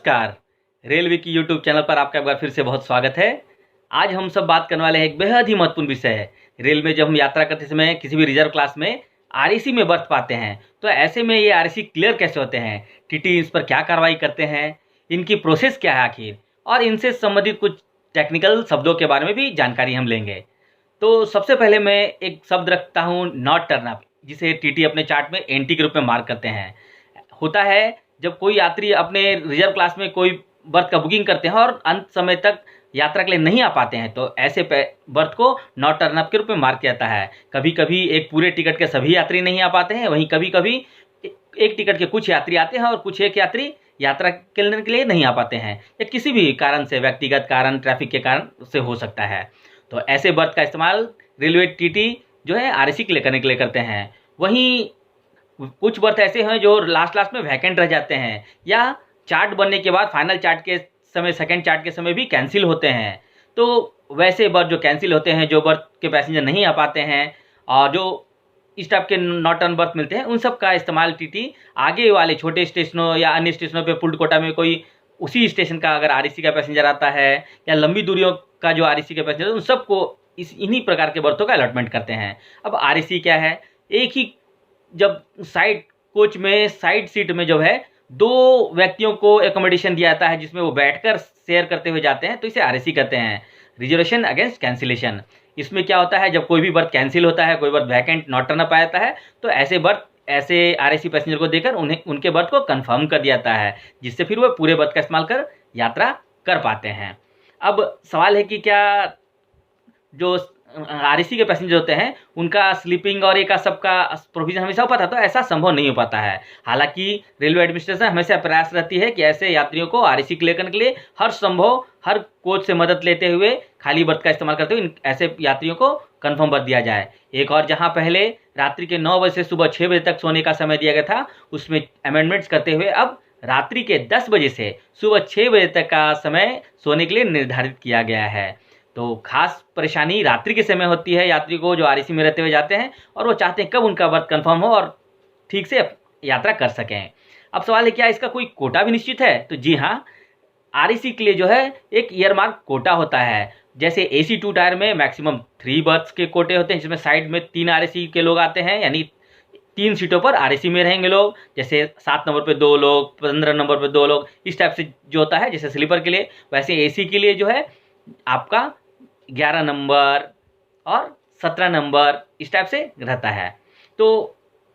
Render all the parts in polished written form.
नमस्कार। रेलवे की YouTube channel पर आपका एक बार फिर से बहुत स्वागत है। आज हम सब बात करने वाले हैं एक बेहद ही महत्वपूर्ण विषय है। रेल में जब हम यात्रा करते समय किसी भी रिजर्व क्लास में आरएसी में बर्थ पाते हैं, तो ऐसे में ये आरएसी क्लियर कैसे होते हैं, टीटी इस पर क्या कार्रवाई करते हैं, इनकी प्रोसेस क्या है आखिर, और इनसे संबंधित कुछ टेक्निकल शब्दों के बारे में भी जानकारी हम लेंगे। तो सबसे पहले मैं एक शब्द रखता हूँ, नॉट टर्न अप, जिसे टीटी अपने चार्ट में एनटी के रूप में मार्क करते हैं। होता है जब कोई यात्री अपने रिजर्व क्लास में कोई बर्थ का बुकिंग करते हैं और अंत समय तक यात्रा के लिए नहीं आ पाते हैं, तो ऐसे बर्थ को नॉट टर्न अप के रूप में मार्क किया जाता है। कभी कभी एक पूरे टिकट के सभी यात्री नहीं आ पाते हैं, वहीं कभी कभी एक टिकट के कुछ यात्री आते हैं और कुछ एक यात्री यात्रा करने के लिए नहीं आ पाते हैं, या किसी भी कारण से, व्यक्तिगत कारण, ट्रैफिक के कारण से हो सकता है। तो ऐसे बर्थ का इस्तेमाल रेलवे टीटी जो है आरएसी के लिए करने के लिए करते हैं। वहीं कुछ बर्थ ऐसे हैं जो लास्ट में वैकेंट रह जाते हैं, या चार्ट बनने के बाद फाइनल चार्ट के समय, सेकंड चार्ट के समय भी कैंसिल होते हैं। तो वैसे बर्थ जो कैंसिल होते हैं, जो बर्थ के पैसेंजर नहीं आ पाते हैं और जो इस टाइप के नॉट टर्न बर्थ मिलते हैं, उन सब का इस्तेमाल टीटी आगे वाले छोटे स्टेशनों या अन्य स्टेशनों पे पुल्ड कोटा में कोई उसी स्टेशन का अगर आरएसी का पैसेंजर आता है, या लंबी दूरियों का जो आरएसी का पैसेंजर, उन सबको इन्हीं प्रकार के बर्थों का अलॉटमेंट करते हैं। अब आरएसी क्या है? एक ही जब साइड कोच में साइड सीट में जो है दो व्यक्तियों को एकोमोडेशन दिया जाता है, जिसमें वो बैठकर शेयर करते हुए जाते हैं, तो इसे आरएसी कहते हैं, रिजर्वेशन अगेंस्ट कैंसिलेशन। इसमें क्या होता है, जब कोई भी बर्थ कैंसिल होता है, कोई berth vacant not turn up आ जाता है, तो ऐसे आरएसी पैसेंजर को देकर उन्हें उनके बर्थ को कंफर्म कर दिया जाता है, जिससे फिर वो पूरे बर्थ का इस्तेमाल कर यात्रा कर पाते हैं। अब सवाल है कि क्या जो आरएसी के पैसेंजर होते हैं उनका स्लीपिंग और एक सबका प्रोविजन हमेशा हो पाता, तो ऐसा संभव नहीं हो पाता है। हालांकि रेलवे एडमिनिस्ट्रेशन हमेशा प्रयास रहती है कि ऐसे यात्रियों को आरएसी क्लियर करने के लिए हर संभव, हर कोच से मदद लेते हुए, खाली बर्थ का इस्तेमाल करते हुए ऐसे यात्रियों को कंफर्म बर्थ दिया जाए। एक और, जहां पहले रात्रि के 9 बजे से सुबह 6 बजे तक सोने का समय दिया गया था, उसमें अमेंडमेंट्स करते हुए अब रात्रि के 10 बजे से सुबह 6 बजे तक का समय सोने के लिए निर्धारित किया गया है। तो खास परेशानी रात्रि के समय होती है यात्री को, जो आरएसी में रहते हुए जाते हैं और वो चाहते हैं कब उनका बर्थ कंफर्म हो और ठीक से यात्रा कर सकें। अब सवाल है, क्या इसका कोई कोटा भी निश्चित है? तो जी हाँ, आरएसी के लिए जो है एक ईयरमार्क कोटा होता है। जैसे एसी 2 टायर में मैक्सिमम 3 बर्थ्स के कोटे होते हैं, जिसमें साइड में 3 आरएसी के लोग आते हैं, यानी 3 सीटों पर आरएसी में रहेंगे लोग। जैसे 7 नंबर पे 2 लोग, 15 नंबर पे 2 लोग, इस टाइप से जो होता है जैसे स्लीपर के लिए। वैसे एसी के लिए जो है आपका 11 नंबर और 17 नंबर इस टाइप से रहता है। तो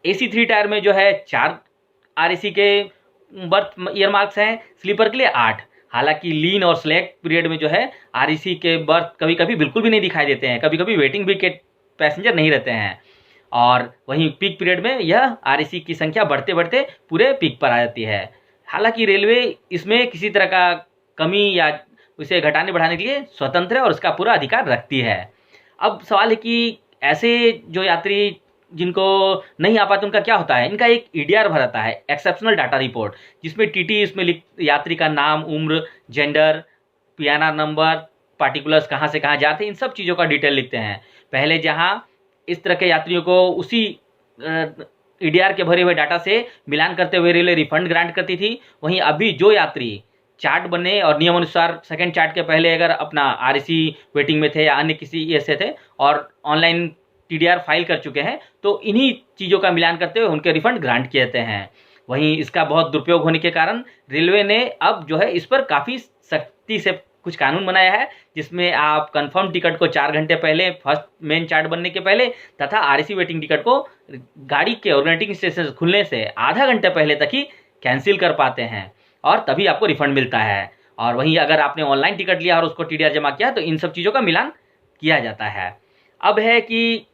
एसी 3 टायर में जो है 4 आरएसी के बर्थ ईयरमार्क्स हैं, स्लीपर के लिए 8। हालांकि लीन और स्लैक पीरियड में जो है आरएसी के बर्थ कभी कभी बिल्कुल भी नहीं दिखाई देते हैं, कभी कभी वेटिंग भी के पैसेंजर नहीं रहते हैं, और वहीं पीक पीरियड में यह आरएसी की संख्या बढ़ते बढ़ते पूरे पीक पर आ जाती है। हालांकि रेलवे इसमें किसी तरह का कमी या उसे घटाने बढ़ाने के लिए स्वतंत्र है और उसका पूरा अधिकार रखती है। अब सवाल है कि ऐसे जो यात्री जिनको नहीं आ पाते उनका क्या होता है? इनका एक ईडीआर भरता है, एक्सेप्शनल डाटा रिपोर्ट, जिसमें टीटी इसमें यात्री का नाम, उम्र, जेंडर, पीएनआर नंबर, पार्टिकुलर्स, कहाँ से कहाँ जाते हैं, इन सब चीज़ों का डिटेल लिखते हैं। पहले जहाँ इस तरह के यात्रियों को उसी ईडीआर के भरे हुए डाटा से मिलान करते हुए रेलवे रिफंड ग्रांट करती थी, वहीं अभी जो यात्री चार्ट बने और नियमानुसार सेकंड चार्ट के पहले अगर अपना आरएसी वेटिंग में थे या अन्य किसी ऐसे थे और ऑनलाइन टीडीआर फाइल कर चुके हैं, तो इन्हीं चीज़ों का मिलान करते हुए उनके रिफंड ग्रांट किए जाते हैं। वहीं इसका बहुत दुरुपयोग होने के कारण रेलवे ने अब जो है इस पर काफ़ी सख्ती से कुछ कानून बनाया है, जिसमें आप कंफर्म टिकट को 4 घंटे पहले, फर्स्ट मेन चार्ट बनने के पहले, तथा आरएसी वेटिंग टिकट को गाड़ी के ऑर्गेनाइटिंग स्टेशन खुलने से आधा घंटे पहले तक ही कैंसिल कर पाते हैं, और तभी आपको रिफंड मिलता है। और वहीं अगर आपने ऑनलाइन टिकट लिया और उसको टीडीआर जमा किया, तो इन सब चीज़ों का मिलान किया जाता है। अब है कि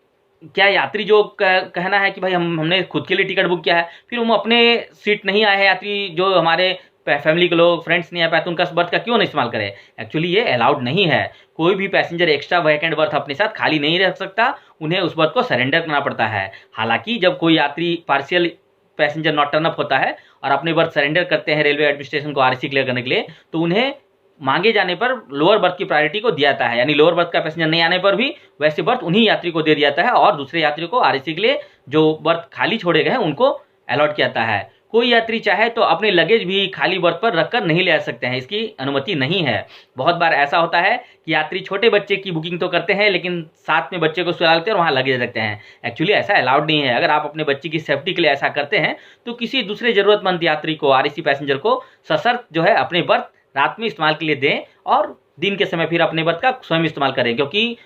क्या यात्री जो कहना है कि भाई हमने खुद के लिए टिकट बुक किया है, फिर हम अपने सीट नहीं आए हैं, यात्री जो हमारे फैमिली के लोग, फ्रेंड्स नहीं आ पाए, तो उनका बर्थ का क्यों नहीं इस्तेमाल करें? एक्चुअली ये अलाउड नहीं है। कोई भी पैसेंजर एक्स्ट्रा वैकेंट बर्थ अपने साथ खाली नहीं रख सकता, उन्हें उस बर्थ को सरेंडर करना पड़ता है। हालांकि जब कोई यात्री partial passenger not turn up होता है और अपने बर्थ सरेंडर करते हैं रेलवे एडमिनिस्ट्रेशन को आरएसी क्लियर करने के लिए, तो उन्हें मांगे जाने पर लोअर बर्थ की प्रायोरिटी को दिया जाता है, यानी लोअर बर्थ का पैसेंजर नहीं आने पर भी वैसे बर्थ उन्हीं यात्री को दे दिया जाता है, और दूसरे यात्री को आरएसी के लिए जो बर्थ खाली छोड़े गए हैं उनको अलॉट किया जाता है। कोई यात्री चाहे तो अपने लगेज भी खाली बर्थ पर रखकर नहीं ले आ सकते हैं, इसकी अनुमति नहीं है। बहुत बार ऐसा होता है कि यात्री छोटे बच्चे की बुकिंग तो करते हैं लेकिन साथ में बच्चे को सुला लेते हैं और वहाँ लगेज रखते हैं। एक्चुअली ऐसा अलाउड नहीं है। अगर आप अपने बच्चे की सेफ्टी के लिए ऐसा करते हैं तो किसी दूसरे ज़रूरतमंद यात्री को, आरएसी पैसेंजर को सशर्त जो है अपने बर्थ रात में इस्तेमाल के लिए दें और दिन के समय फिर अपने बर्थ का स्वयं इस्तेमाल करें, क्योंकि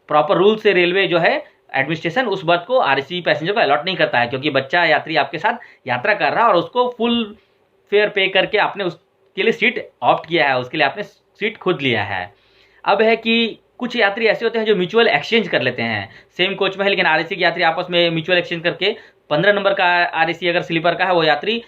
प्रॉपर रूल से रेलवे जो है एडमिनिस्ट्रेशन उस बर्थ को आरएसी पैसेंजर को अलॉट नहीं करता है, क्योंकि बच्चा यात्री आपके साथ यात्रा कर रहा है और उसको फुल फेयर पे करके आपने उसके लिए सीट ऑप्ट किया है, उसके लिए आपने सीट खुद लिया है। अब है कि कुछ यात्री ऐसे होते हैं जो म्यूचुअल एक्सचेंज कर लेते हैं सेम कोच में है, लेकिन आरएसी के यात्री आपस में म्यूचुअल एक्सचेंज करके 15 नंबर का आरएसी अगर स्लीपर का है वो यात्री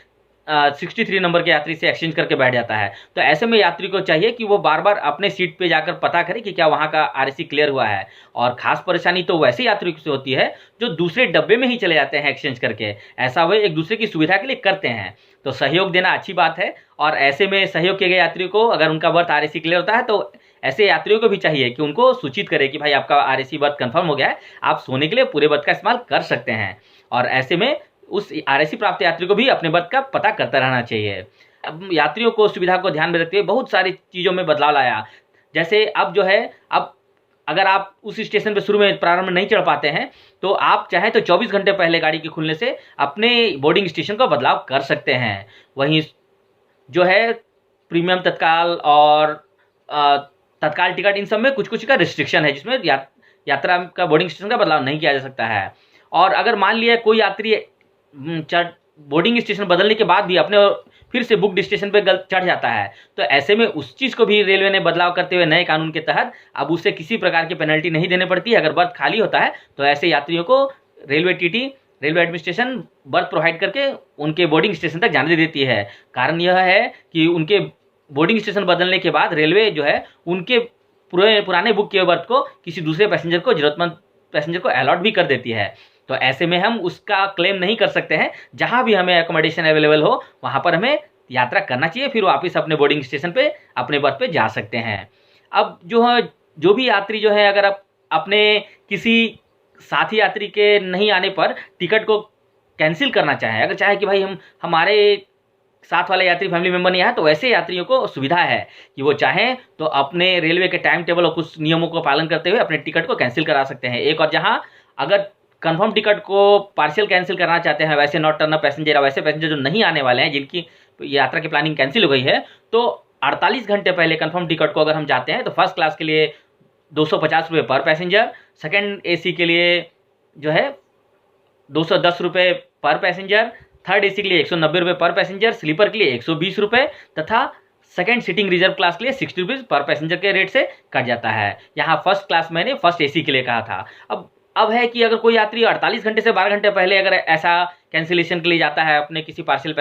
63 नंबर के यात्री से एक्सचेंज करके बैठ जाता है। तो ऐसे में यात्री को चाहिए कि वो बार बार अपने सीट पे जाकर पता करे कि क्या वहाँ का आरएसी क्लियर हुआ है। और खास परेशानी तो वैसे यात्रियों से होती है जो दूसरे डब्बे में ही चले जाते हैं एक्सचेंज करके। ऐसा वे एक दूसरे की सुविधा के लिए करते हैं। तो सहयोग देना अच्छी बात है और ऐसे में सहयोग किए गए यात्रियों को अगर उनका बर्थ आरएसी क्लियर होता है तो ऐसे यात्रियों को भी चाहिए कि उनको सूचित करें कि भाई आपका आरएसी बर्थ कंफर्म हो गया है, आप सोने के लिए पूरे बर्थ का इस्तेमाल कर सकते हैं। और ऐसे में उस आरएसी प्राप्त यात्री को भी अपने बर्थ का पता करता रहना चाहिए। अब यात्रियों को सुविधा को ध्यान में रखते हुए बहुत सारी चीज़ों में बदलाव लाया। जैसे अब जो है, अब अगर आप उस स्टेशन पे शुरू में प्रारंभ में नहीं चढ़ पाते हैं तो आप चाहें तो 24 घंटे पहले गाड़ी के खुलने से अपने बोर्डिंग स्टेशन का बदलाव कर सकते हैं। वहीं जो है प्रीमियम तत्काल और तत्काल टिकट, इन सब में कुछ कुछ का रिस्ट्रिक्शन है जिसमें यात्रा का बोर्डिंग स्टेशन का बदलाव नहीं किया जा सकता है। और अगर मान लिया कोई यात्री बोर्डिंग स्टेशन बदलने के बाद भी अपने फिर से बुक स्टेशन पे चढ़ जाता है तो ऐसे में उस चीज़ को भी रेलवे ने बदलाव करते हुए नए कानून के तहत अब उसे किसी प्रकार की पेनल्टी नहीं देनी पड़ती है। अगर बर्थ खाली होता है तो ऐसे यात्रियों को railway TT, railway administration birth provide करके उनके बोर्डिंग स्टेशन तक जाने देती है। कारण यह है कि उनके बोर्डिंग स्टेशन बदलने के बाद रेलवे जो है उनके पुराने बुक किए बर्थ को किसी दूसरे पैसेंजर को, जरूरतमंद पैसेंजर को अलॉट भी कर देती है। तो ऐसे में हम उसका क्लेम नहीं कर सकते हैं। जहां भी हमें एकोमोडेशन अवेलेबल हो वहां पर हमें यात्रा करना चाहिए, फिर वापस अपने बोर्डिंग स्टेशन पे अपने बर्थ पे जा सकते हैं। अब जो भी यात्री जो है अगर अपने किसी साथी यात्री के नहीं आने पर टिकट को कैंसिल करना चाहें, अगर चाहे कि भाई हमारे साथ वाले यात्री फैमिली मेंबर नहीं आया, तो ऐसे यात्रियों को सुविधा है कि वो चाहें तो अपने रेलवे के टाइम टेबल और कुछ नियमों को पालन करते हुए अपने टिकट को कैंसिल करा सकते हैं। एक और जहां अगर कंफर्म टिकट को पार्शियल कैंसिल करना चाहते हैं, वैसे नॉट टर्न अप पैसेंजर, वैसे पैसेंजर जो नहीं आने वाले हैं, जिनकी यात्रा की प्लानिंग कैंसिल हो गई है, तो 48 घंटे पहले कंफर्म टिकट को अगर हम जाते हैं तो फर्स्ट क्लास के लिए 250 रुपये पर पैसेंजर, सेकेंड एसी के लिए जो है 210 रुपये पर पैसेंजर, थर्ड एसी के लिए 190 रुपये पर पैसेंजर, स्लीपर के लिए 120 रुपये तथा सेकेंड सीटिंग रिजर्व क्लास के लिए 60 रुपीज़ पर पैसेंजर के रेट से कट जाता है। यहाँ फर्स्ट क्लास मैंने फर्स्ट एसी के लिए कहा था। अब है कि अगर कोई यात्री 48 घंटे से 12 घंटे पहले अगर ऐसा कैंसिलेशन के लिए जाता है अपने किसी पार्शियल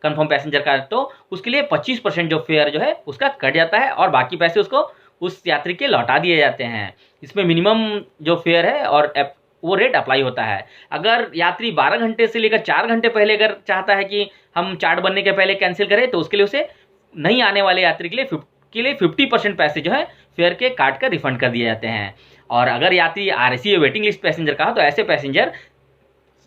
कंफर्म पैसेंजर का, तो उसके लिए 25% जो फेयर जो है उसका कट जाता है और बाकी पैसे उसको उस यात्री के लौटा दिए जाते हैं। इसमें मिनिमम जो फेयर है और वो रेट अप्लाई होता है। अगर यात्री 12 घंटे से लेकर 4 घंटे पहले अगर चाहता है कि हम चार्ट बनने के पहले कैंसिल करें, तो उसके लिए उसे नहीं आने वाले यात्री के लिए 50% पैसे जो है फेयर के काट कर रिफंड कर दिए जाते हैं। और अगर यात्री आरएसी या वेटिंग लिस्ट पैसेंजर का हो तो ऐसे passenger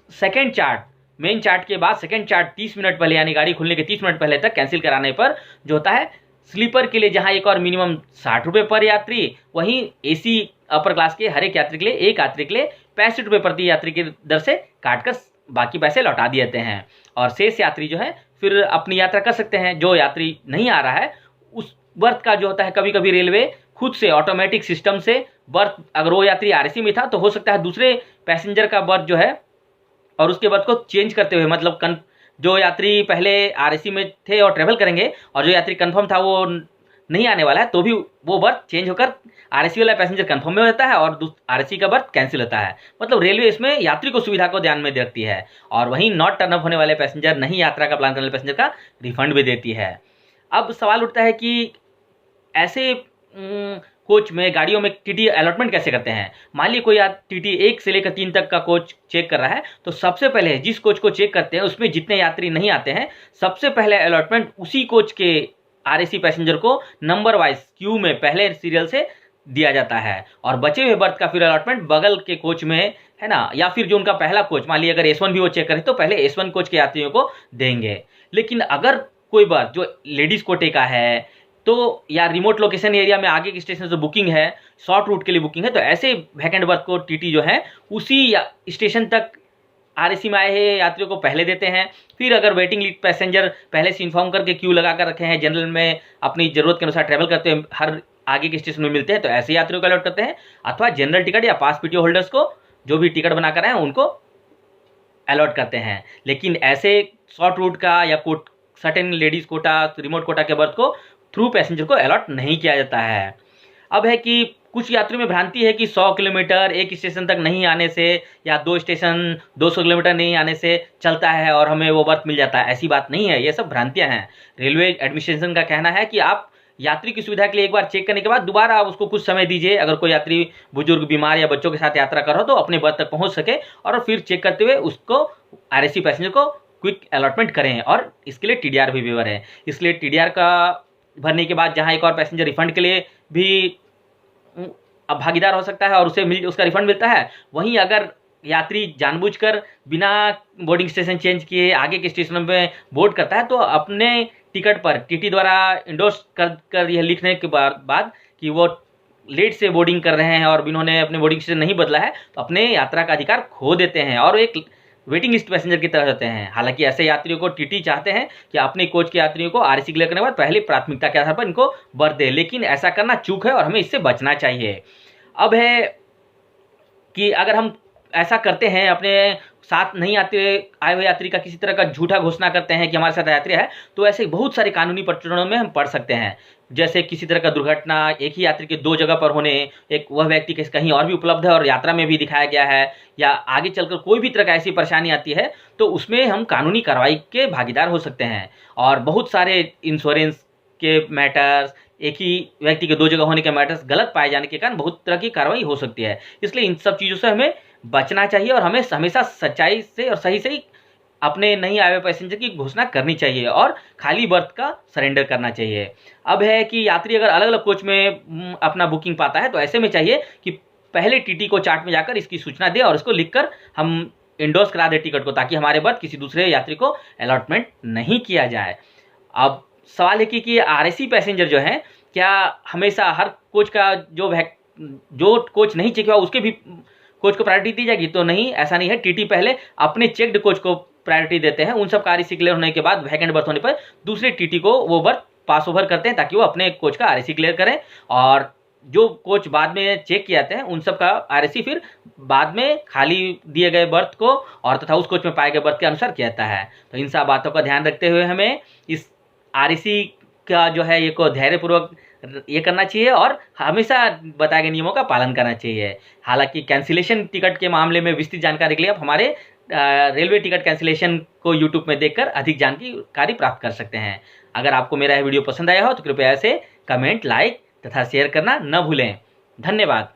second chart, main chart के बाद सेकेंड चार्ट 30 मिनट पहले, यानी गाड़ी खुलने के 30 मिनट पहले तक कैंसिल कराने पर जो होता है स्लीपर के लिए जहां एक और मिनिमम 60 रुपये पर यात्री, वहीं एसी अपर क्लास के हर एक यात्री के लिए, एक यात्री के लिए 65 रुपये प्रति यात्री की दर से काटकर बाकी पैसे लौटा दिए जाते हैं। और शेष यात्री जो है फिर अपनी यात्रा कर सकते हैं। जो यात्री नहीं आ रहा है उस बर्थ का जो होता है, कभी कभी रेलवे खुद से ऑटोमेटिक सिस्टम से बर्थ, अगर वो यात्री आरएसी में था तो हो सकता है दूसरे पैसेंजर का बर्थ जो है और उसके बर्थ को चेंज करते हुए, मतलब जो यात्री पहले आरएसी में थे और ट्रेवल करेंगे और जो यात्री कंफर्म था वो नहीं आने वाला है, तो भी वो बर्थ चेंज होकर आरएसी वाला पैसेंजर कंफर्म में होता है और आरएसी का बर्थ कैंसिल होता है। मतलब रेलवे इसमें यात्री को सुविधा को ध्यान में रखती है और वहीं नॉट टर्न अप होने वाले पैसेंजर, नहीं यात्रा का प्लान करने वाले पैसेंजर का रिफंड भी देती है। अब सवाल उठता है कि ऐसे कोच में, गाड़ियों में टीटी अलॉटमेंट कैसे करते हैं। मान लीजिए कोई टीटी 1 से लेकर 3 तक का कोच चेक कर रहा है, तो सबसे पहले जिस कोच को चेक करते हैं उसमें जितने यात्री नहीं आते हैं, सबसे पहले अलॉटमेंट उसी कोच के आरएसी पैसेंजर को नंबर वाइज क्यू में पहले सीरियल से दिया जाता है और बचे हुए बर्थ का फिर अलॉटमेंट बगल के कोच में, है ना, या फिर जो उनका पहला कोच, मान लीजिए अगर S1 भी वो चेक करें तो पहले S1 कोच के यात्रियों को देंगे। लेकिन अगर कोई बर्थ जो लेडीज कोटे का है तो या रिमोट लोकेशन एरिया में आगे के स्टेशन से बुकिंग है, शॉर्ट रूट के लिए बुकिंग है, तो ऐसे वैकेंट बर्थ को टीटी जो है उसी स्टेशन तक आरएसी में आए हैं यात्रियों को पहले देते हैं। फिर अगर वेटिंग लिस्ट पैसेंजर पहले से इन्फॉर्म करके क्यू लगा कर रखे हैं, जनरल में अपनी जरूरत के अनुसार ट्रैवल करते हैं, हर आगे के स्टेशन में मिलते हैं, तो ऐसे यात्रियों को अलॉट करते हैं। अथवा जनरल टिकट या पास पीटीओ होल्डर्स को जो भी टिकट बनाकर आए हैं उनको अलॉट करते हैं। लेकिन ऐसे शॉर्ट रूट का या certain ladies quota, remote quota के बर्थ को थ्रू पैसेंजर को अलॉट नहीं किया जाता है। अब है कि कुछ यात्रियों में भ्रांति है कि 100 किलोमीटर एक स्टेशन तक नहीं आने से या 2 स्टेशन 200 किलोमीटर नहीं आने से चलता है और हमें वो बर्थ मिल जाता है। ऐसी बात नहीं है, ये सब भ्रांतियां हैं। रेलवे एडमिनिस्ट्रेशन का कहना है कि आप यात्री की सुविधा के लिए एक बार चेक करने के बाद दोबारा आप उसको कुछ समय दीजिए। अगर कोई यात्री बुजुर्ग, बीमार या बच्चों के साथ यात्रा कर रहा हो तो अपने बर्थ तक पहुंच सके और फिर चेक करते हुए उसको आरएसी पैसेंजर को क्विक अलॉटमेंट करें। और इसके लिए टीडीआर भी वेवर है, इसलिए टीडीआर का भरने के बाद जहां एक और पैसेंजर रिफंड के लिए भी अब भागीदार हो सकता है और उसे उसका रिफंड मिलता है, वहीं अगर यात्री जानबूझकर बिना बोर्डिंग स्टेशन चेंज किए आगे के स्टेशन में बोर्ड करता है तो अपने टिकट पर टीटी द्वारा इंडोर्स कर यह लिखने के बाद कि वो लेट से बोर्डिंग कर रहे हैं और इन्होंने अपने बोर्डिंग स्टेशन नहीं बदला है, तो अपने यात्रा का अधिकार खो देते हैं और एक वेटिंग लिस्ट पैसेंजर की तरह होते हैं। हालांकि ऐसे यात्रियों को टीटी चाहते हैं कि अपने कोच के यात्रियों को आरएसी क्लियर करने के बाद पहले प्राथमिकता के आधार पर इनको बर्थ दे, लेकिन ऐसा करना चूक है और हमें इससे बचना चाहिए। अब है कि अगर हम ऐसा करते हैं, अपने साथ नहीं आए हुए यात्री का किसी तरह का झूठा घोषणा करते हैं कि हमारे साथ यात्री है, तो ऐसे बहुत सारे कानूनी प्रकरणों में हम पढ़ सकते हैं। जैसे किसी तरह का दुर्घटना, एक ही यात्री के 2 जगह पर होने, एक वह व्यक्ति के कहीं और भी उपलब्ध है और यात्रा में भी दिखाया गया है, या आगे चलकर कोई भी तरह का ऐसी परेशानी आती है तो उसमें हम कानूनी कार्रवाई के भागीदार हो सकते हैं। और बहुत सारे इंश्योरेंस के मैटर्स, एक ही व्यक्ति के 2 जगह होने के मैटर्स गलत पाए जाने के कारण बहुत तरह की कार्रवाई हो सकती है। इसलिए इन सब चीज़ों से हमें बचना चाहिए और हमें हमेशा सच्चाई से और सही सही अपने नहीं आए हुए पैसेंजर की घोषणा करनी चाहिए और खाली बर्थ का सरेंडर करना चाहिए। अब है कि यात्री अगर अलग अलग कोच में अपना बुकिंग पाता है तो ऐसे में चाहिए कि पहले टीटी को चार्ट में जाकर इसकी सूचना दे और इसको लिखकर हम इंडोर्स करा दे टिकट को, ताकि हमारे बर्थ किसी दूसरे यात्री को अलॉटमेंट नहीं किया जाए। अब सवाल है कि आरएसी पैसेंजर जो है, क्या हमेशा हर कोच का जो कोच नहीं चेक हुआ उसके भी कोच को प्रायोरिटी दी जाएगी? तो नहीं, ऐसा नहीं है। टीटी पहले अपने चेक्ड कोच को प्रायोरिटी देते हैं। उन सब का आरएसी क्लियर होने के बाद वैकेंट बर्थ होने पर दूसरे टीटी को वो बर्थ पास ओवर करते हैं ताकि वो अपने कोच का आरएसी क्लियर करें, और जो कोच बाद में चेक किए जाते हैं उन सब का आरएसी फिर बाद में खाली दिए गए बर्थ को और तथा उस कोच में पाए गए बर्थ के अनुसार किया जाता है। तो इन सब बातों का ध्यान रखते हुए हमें इस आरएसी का जो है ये को धैर्यपूर्वक ये करना चाहिए और हमेशा बताए गए नियमों का पालन करना चाहिए। हालांकि कैंसिलेशन टिकट के मामले में विस्तृत जानकारी के लिए आप हमारे रेलवे टिकट कैंसिलेशन को यूट्यूब में देखकर अधिक जानकारी प्राप्त कर सकते हैं। अगर आपको मेरा यह वीडियो पसंद आया हो तो कृपया इसे कमेंट, लाइक तथा शेयर करना न भूलें। धन्यवाद।